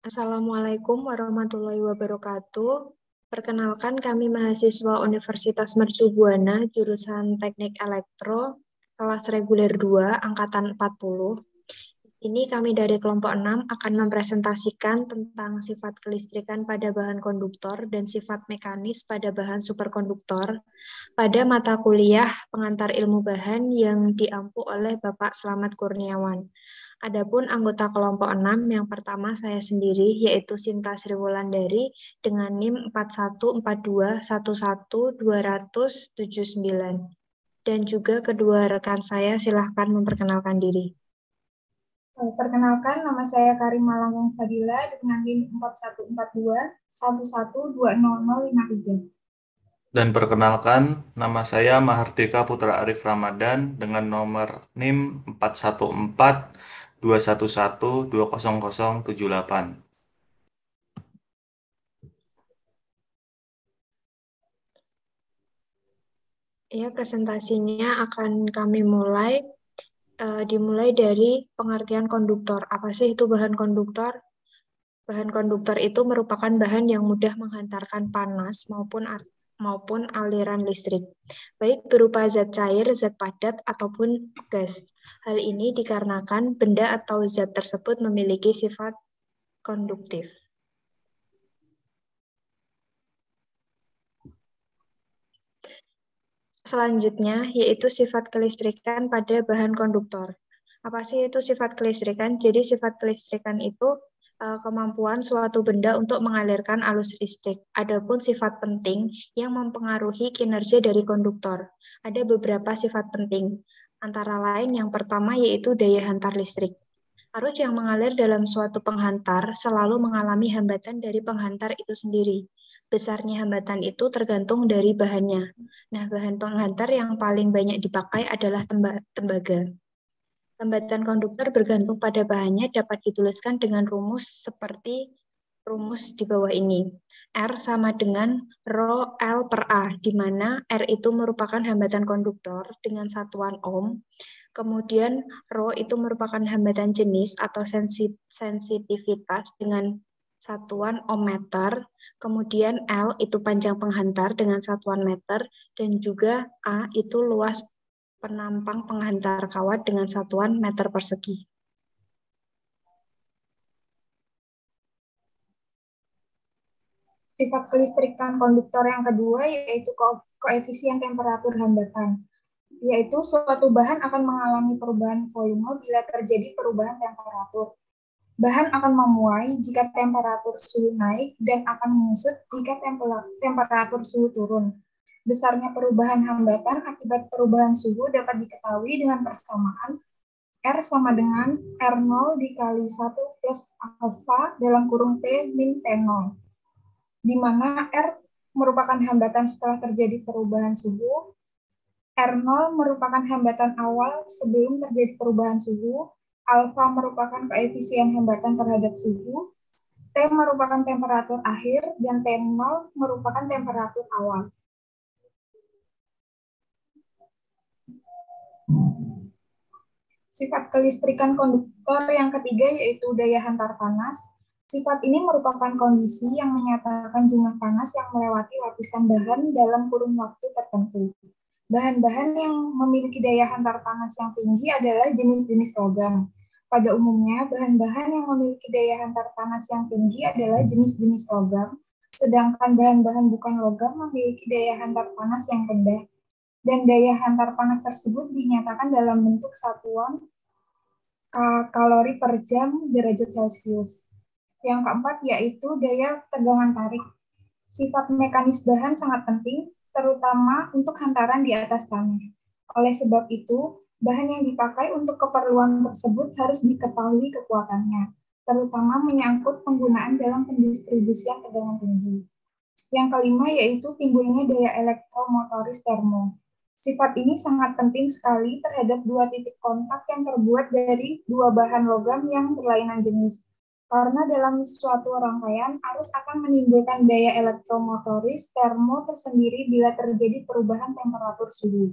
Assalamualaikum warahmatullahi wabarakatuh. Perkenalkan kami mahasiswa Universitas Mercu Buana, jurusan Teknik Elektro, kelas reguler 2, angkatan 40. Ini kami dari kelompok 6 akan mempresentasikan tentang sifat kelistrikan pada bahan konduktor dan sifat mekanis pada bahan superkonduktor pada mata kuliah pengantar ilmu bahan yang diampu oleh Bapak Slamet Kurniawan. Adapun anggota kelompok 6 yang pertama saya sendiri yaitu Sinta Sriwulandari dengan NIM 4142111279 dan juga kedua rekan saya silahkan memperkenalkan diri. Perkenalkan, nama saya Karima Langgung Fadila dengan NIM 414211200053. Dan perkenalkan, nama saya Mahardika Putra Arif Ramadan dengan nomor NIM 414211200078. Ya, presentasinya akan kami dimulai dari pengertian konduktor. Apa sih itu bahan konduktor? Bahan konduktor itu merupakan bahan yang mudah menghantarkan panas maupun aliran listrik, baik berupa zat cair, zat padat, ataupun gas. Hal ini dikarenakan benda atau zat tersebut memiliki sifat konduktif. Selanjutnya, yaitu sifat kelistrikan pada bahan konduktor. Apa sih itu sifat kelistrikan? Jadi sifat kelistrikan itu kemampuan suatu benda untuk mengalirkan arus listrik. Adapun sifat penting yang mempengaruhi kinerja dari konduktor. Ada beberapa sifat penting. Antara lain yang pertama yaitu daya hantar listrik. Arus yang mengalir dalam suatu penghantar selalu mengalami hambatan dari penghantar itu sendiri. Besarnya hambatan itu tergantung dari bahannya. Nah, bahan penghantar yang paling banyak dipakai adalah tembaga. Hambatan konduktor bergantung pada bahannya dapat dituliskan dengan rumus seperti rumus di bawah ini. R sama dengan Rho L per A, di mana R itu merupakan hambatan konduktor dengan satuan ohm. Kemudian Rho itu merupakan hambatan jenis atau sensitivitas dengan satuan ohm meter. Kemudian L itu panjang penghantar dengan satuan meter. Dan juga A itu luas penampang penghantar kawat dengan satuan meter persegi. Sifat kelistrikan konduktor yang kedua yaitu koefisien temperatur hambatan, yaitu suatu bahan akan mengalami perubahan volume bila terjadi perubahan temperatur. Bahan akan memuai jika temperatur suhu naik dan akan menyusut jika temperatur suhu turun. Besarnya perubahan hambatan akibat perubahan suhu dapat diketahui dengan persamaan R sama dengan R0 dikali 1 plus alfa dalam kurung T min T0, di mana R merupakan hambatan setelah terjadi perubahan suhu, R0 merupakan hambatan awal sebelum terjadi perubahan suhu, alfa merupakan koefisien hambatan terhadap suhu, T merupakan temperatur akhir, dan T0 merupakan temperatur awal. Sifat kelistrikan konduktor yang ketiga yaitu daya hantar panas. Sifat ini merupakan kondisi yang menyatakan jumlah panas yang melewati lapisan bahan dalam kurun waktu tertentu. Bahan-bahan yang memiliki daya hantar panas yang tinggi adalah jenis-jenis logam. Pada umumnya, bahan-bahan yang memiliki daya hantar panas yang tinggi adalah jenis-jenis logam, sedangkan bahan-bahan bukan logam memiliki daya hantar panas yang rendah. Dan daya hantar panas tersebut dinyatakan dalam bentuk satuan kalori per jam derajat Celcius. Yang keempat yaitu daya tegangan tarik. Sifat mekanis bahan sangat penting, terutama untuk hantaran di atas tanah. Oleh sebab itu, bahan yang dipakai untuk keperluan tersebut harus diketahui kekuatannya, terutama menyangkut penggunaan dalam pendistribusian tegangan tinggi. Yang kelima yaitu timbulnya daya elektromotoris termo. Sifat ini sangat penting sekali terhadap dua titik kontak yang terbuat dari dua bahan logam yang berlainan jenis. Karena dalam suatu rangkaian, arus akan menimbulkan daya elektromotoris termo tersendiri bila terjadi perubahan temperatur suhu.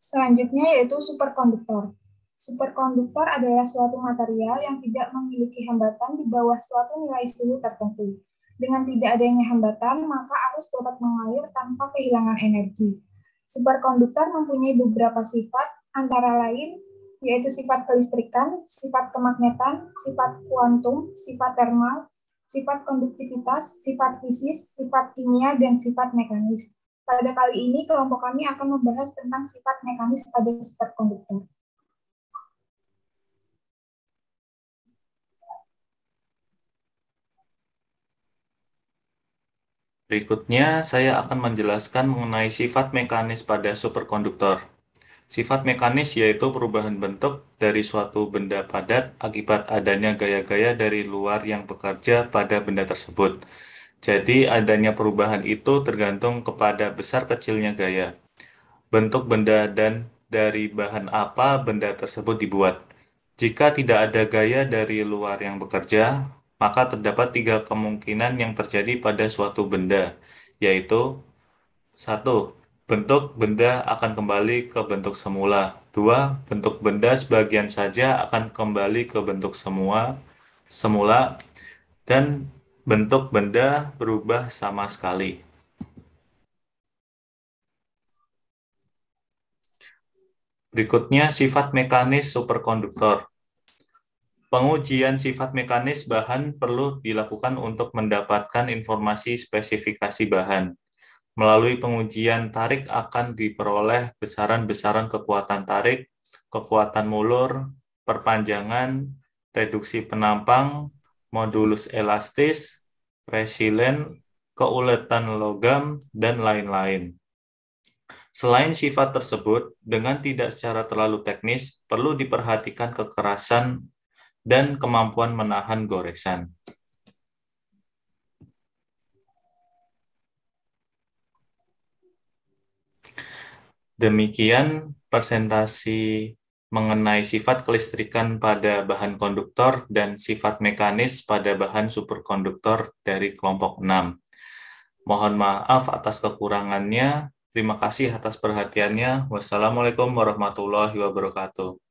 Selanjutnya yaitu superkonduktor. Superkonduktor adalah suatu material yang tidak memiliki hambatan di bawah suatu nilai suhu tertentu. Dengan tidak adanya hambatan, maka arus dapat mengalir tanpa kehilangan energi. Superkonduktor mempunyai beberapa sifat, antara lain yaitu sifat kelistrikan, sifat kemagnetan, sifat kuantum, sifat termal, sifat konduktivitas, sifat fisis, sifat kimia, dan sifat mekanis. Pada kali ini, kelompok kami akan membahas tentang sifat mekanis pada superkonduktor. Berikutnya, saya akan menjelaskan mengenai sifat mekanis pada superkonduktor. Sifat mekanis yaitu perubahan bentuk dari suatu benda padat akibat adanya gaya-gaya dari luar yang bekerja pada benda tersebut. Jadi, adanya perubahan itu tergantung kepada besar kecilnya gaya, bentuk benda, dan dari bahan apa benda tersebut dibuat. Jika tidak ada gaya dari luar yang bekerja, maka terdapat 3 kemungkinan yang terjadi pada suatu benda, yaitu 1. Bentuk benda akan kembali ke bentuk semula. 2. Bentuk benda sebagian saja akan kembali ke bentuk semula, dan bentuk benda berubah sama sekali. Berikutnya, sifat mekanis superkonduktor. Pengujian sifat mekanis bahan perlu dilakukan untuk mendapatkan informasi spesifikasi bahan. Melalui pengujian tarik akan diperoleh besaran-besaran kekuatan tarik, kekuatan mulur, perpanjangan, reduksi penampang, modulus elastis, resilien, keuletan logam, dan lain-lain. Selain sifat tersebut, dengan tidak secara terlalu teknis, perlu diperhatikan kekerasan dan kemampuan menahan goresan. Demikian presentasi mengenai sifat kelistrikan pada bahan konduktor dan sifat mekanis pada bahan superkonduktor dari kelompok 6. Mohon maaf atas kekurangannya. Terima kasih atas perhatiannya. Wassalamualaikum warahmatullahi wabarakatuh.